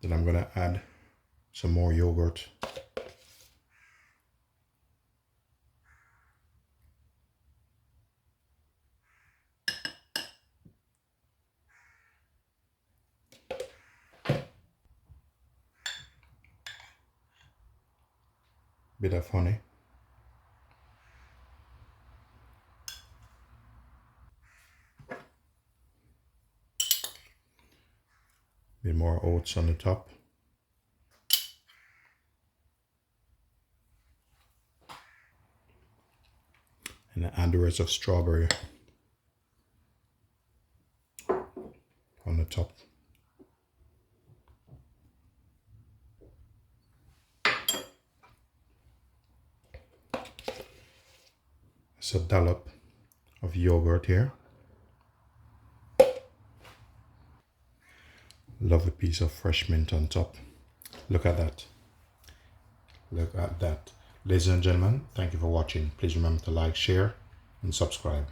Then I'm gonna add some more yogurt. Bit of honey. Bit more oats on the top. And add the rest of strawberry on the top. It's a dollop of yogurt here. Lovely piece of fresh mint on top. Look at that. Look at that. Ladies and gentlemen, thank you for watching. Please remember to like, share, and subscribe.